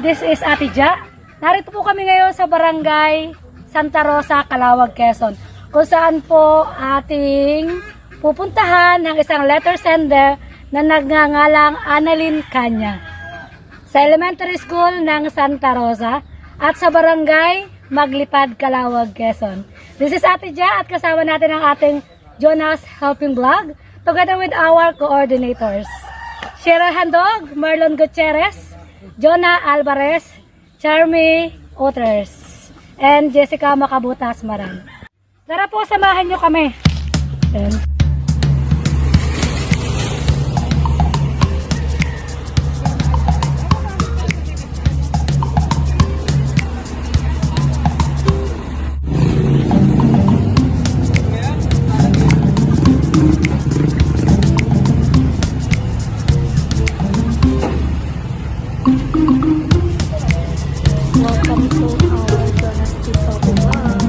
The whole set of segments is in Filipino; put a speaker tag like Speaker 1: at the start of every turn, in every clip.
Speaker 1: This is Ate Ja. Narito po kami ngayon sa Barangay Santa Rosa, Calawag, Quezon, kung saan po ating pupuntahan ng isang letter sender na nagngangalang Annalyn Kanya sa elementary school ng Santa Rosa at sa Barangay Maglipad, Calawag, Quezon. This is Ate Ja at kasama natin ang ating Jonas Helping Vlog together with our coordinators, Cheryl Handog, Marlon Gutierrez, Jonah Alvarez, Charmy Otters, and Jessica Macabutas Maran. Tara po, samahan nyo kami. Ayan. Welcome to our Jonas Helping Vlog.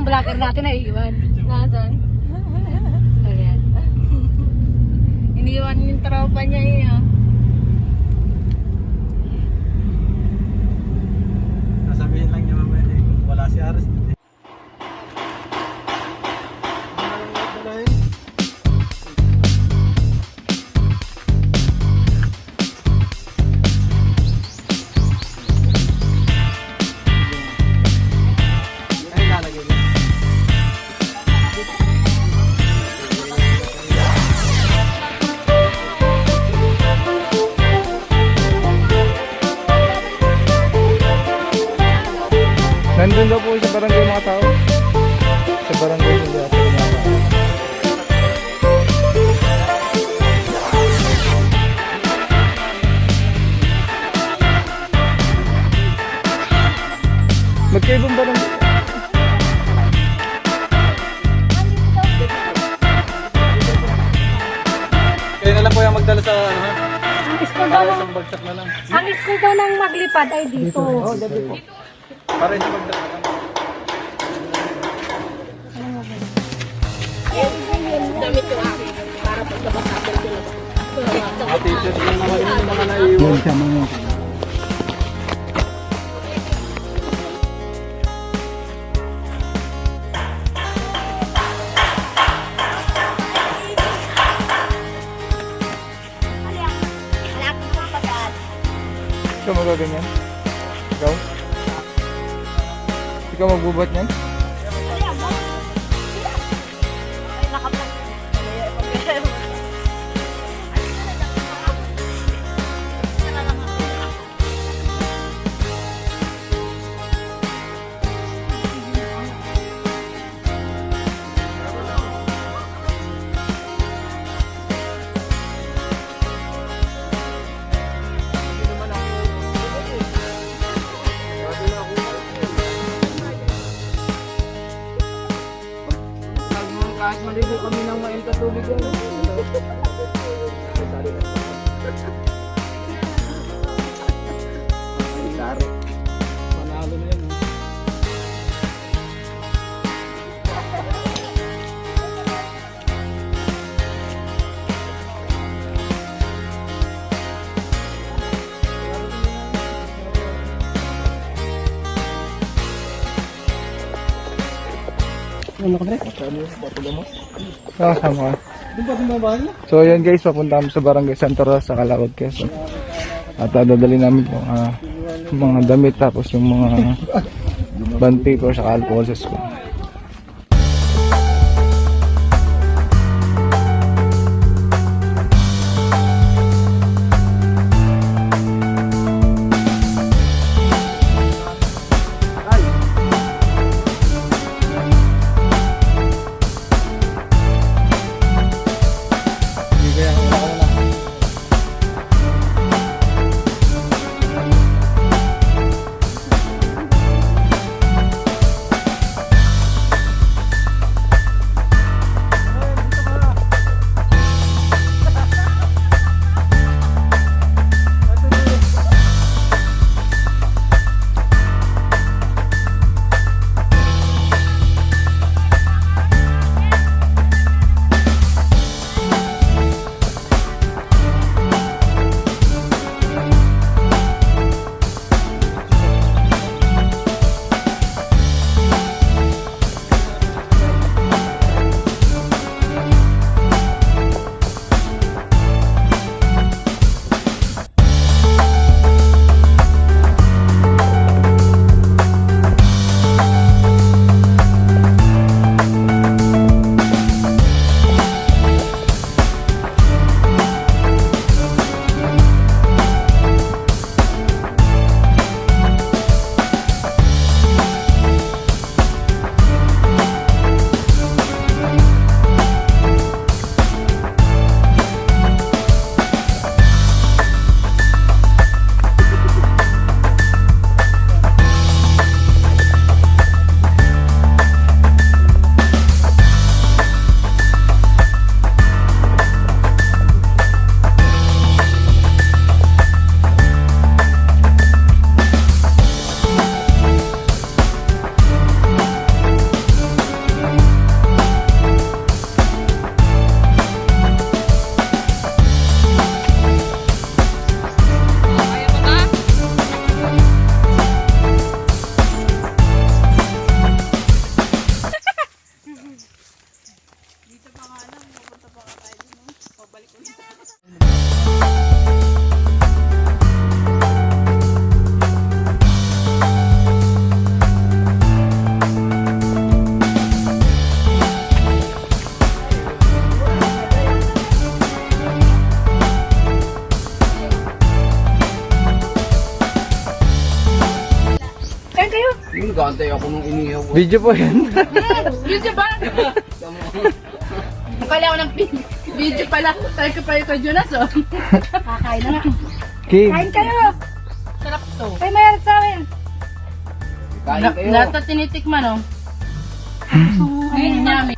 Speaker 1: Vlogger natin ay iwan.
Speaker 2: Nasaan?
Speaker 1: Ayan.
Speaker 2: Iniwan yung tropa niya yun.
Speaker 3: Nasabihin lang niya mamaya eh, kung wala si Aris.
Speaker 4: Nandun daw po sa barangay mga tao. Sa barangay nila sa mga tao. Magkaibang barangay.
Speaker 3: Kaya na lang po yung magdala sa ano ha?
Speaker 1: Ang school daw
Speaker 3: Para
Speaker 1: ng,
Speaker 3: isang bagsak na lang.
Speaker 1: ang school daw ng Maglipad ay dito.
Speaker 3: Para isang bagsak na lang.
Speaker 2: Damit yung akin. Para pagkabasabal ko lang.
Speaker 3: T-shirt lang naman yung mga naiwan.
Speaker 4: Ikaw magaganyan? Ikaw? Ikaw magbubat niyan? Kahit maligo kami ng mainit at tubig yan. Panalo na yan.
Speaker 3: Ano ka ba?
Speaker 4: Sama ka. So yan guys, papunta kami sa Barangay Santa Rosa, Calawag, Quezon. At dadali namin yung mga damit tapos yung mga bond paper sa alcohol sa school.
Speaker 1: Kain kayo.
Speaker 3: Yung nag-aantay ako nung inihaw.
Speaker 4: Video po yan.
Speaker 2: Video ba? Akala ko ng video pala. Tayo ka pa yung Jonas, oh.
Speaker 1: Kakain na nga.
Speaker 4: King.
Speaker 1: Kain kayo.
Speaker 2: Sarap to.
Speaker 1: Kayo mayroon sa amin.
Speaker 3: Kain kayo.
Speaker 2: Lahat na tinitikman, oh. Ayun namin.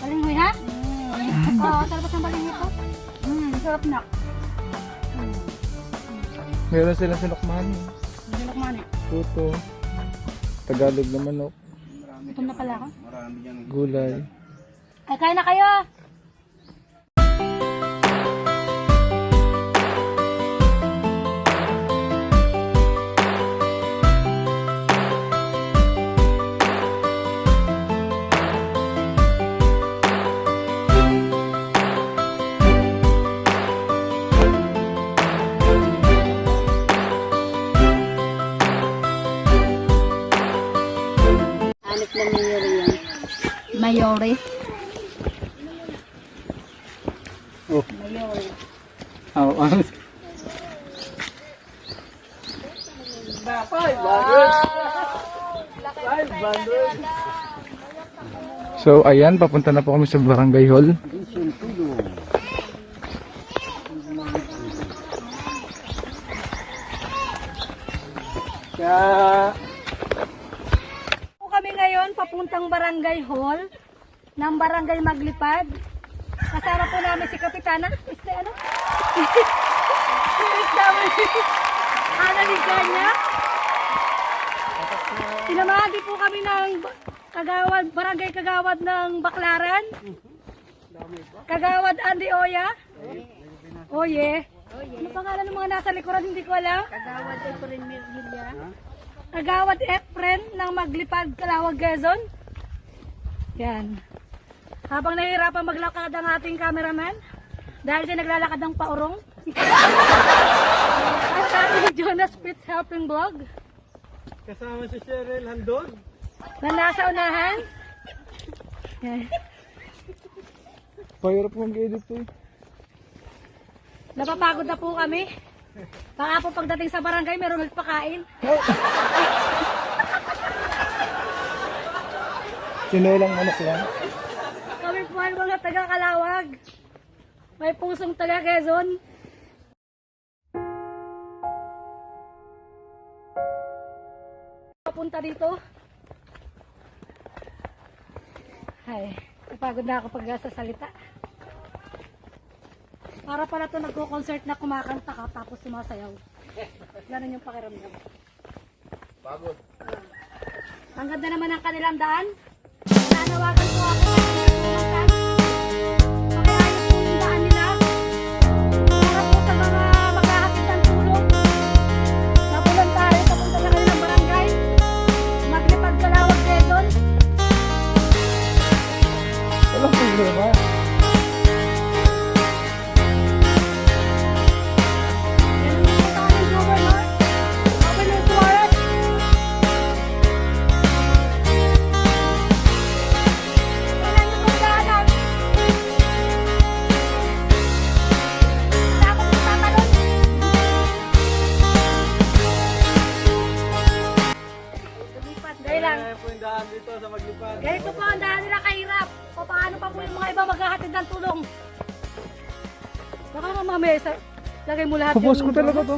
Speaker 1: Balinghoy ha? Oo, sarap ng balinghoy ito. Sarap na.
Speaker 4: Meron silang sinukman.
Speaker 1: Hindi na kumani.
Speaker 4: Puto. Tagalog na manok.
Speaker 1: Ito na pala ako.
Speaker 4: Gulay.
Speaker 1: Ay, kain na kayo.
Speaker 2: Hanip ng mayori yan.
Speaker 1: Mayori.
Speaker 4: So ayan, papunta na po kami sa Barangay Hall.
Speaker 1: Po kami ngayon papuntang Barangay Hall ng Barangay Maglipad. Kasama po namin si Kapitana. Este ano? Ana Liganya. Pinamahagi po kami ng Kagawad, Barangay Kagawad ng Baclaran. Kagawad Andy Oya. Oye. Ano pangalan ng mga nasa likuran? Hindi ko alam.
Speaker 2: Kagawad ay ko rin Mirgilya.
Speaker 1: Kagawad Efren ng Maglipad, Calawag, Quezon. Yan. Habang nahihirapan maglakad ang ating cameraman, dahil siya naglalakad ng paurong. At ating Jonas Pitts Helping Vlog
Speaker 3: Kasama si Cheryl Handog.
Speaker 1: na nasa unahan. Yan.
Speaker 4: Pahirap mag-edit to eh.
Speaker 1: Napapagod na po kami. Baka po pagdating sa barangay, meron magpakain.
Speaker 4: Sinulang manok yan.
Speaker 1: Kami po ay mga taga-Kalawag. May pusong taga-Quezon. Papunta dito. Ay, napagod na ako pag sasalita. Para pala ito nagko-concert na kumakanta ka tapos sumasayaw. Ganun yung pakiramdam.
Speaker 3: Pagod.
Speaker 1: Ang ganda naman ng kanilang daan. Nanawagan po ako sa pinagpumuntan. Pakiayos po yung daan nila. Para po sa mga maghahatid ng tulong. Napulan tayo papunta sa kanilang barangay. Maglipad, Calawag, Quezon.
Speaker 4: Walang problema.
Speaker 1: Yan yung sa aming governor. Governor Suarez. Wala niyo pong daanan. Wala akong tatalon. Lumipat. Dahil lang.
Speaker 3: Kaya po yung daan dito sa Maglipad.
Speaker 1: Ganito po ang daan nila kahirap. O paano pa po yung mga iba maghahatid ng tulong? Baka mamaya lagay mo lahat
Speaker 4: Pupos ko talaga to.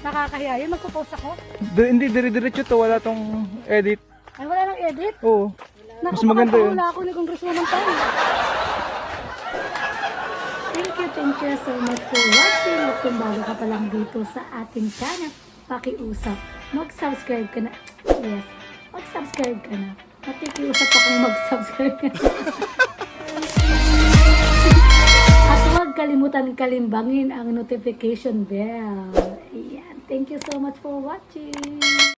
Speaker 1: nakakahiya. Yun, magpo-post ako.
Speaker 4: Hindi, dire-diretso to. Wala tong edit.
Speaker 1: Ay, wala nang edit.
Speaker 4: Oo.
Speaker 1: Naku,
Speaker 4: Mas maganda yun.
Speaker 1: Wala ako ni Congresswoman Tan. Thank you so much for watching. At kung bago ka pa lang dito sa ating channel, pakiusap. Mag-subscribe ka na. Yes, mag-subscribe ka na. Nakikiusap akong mag-subscribe ka na. At huwag kalimutan kalimbangin ang notification bell. Ayan. Thank you so much for watching.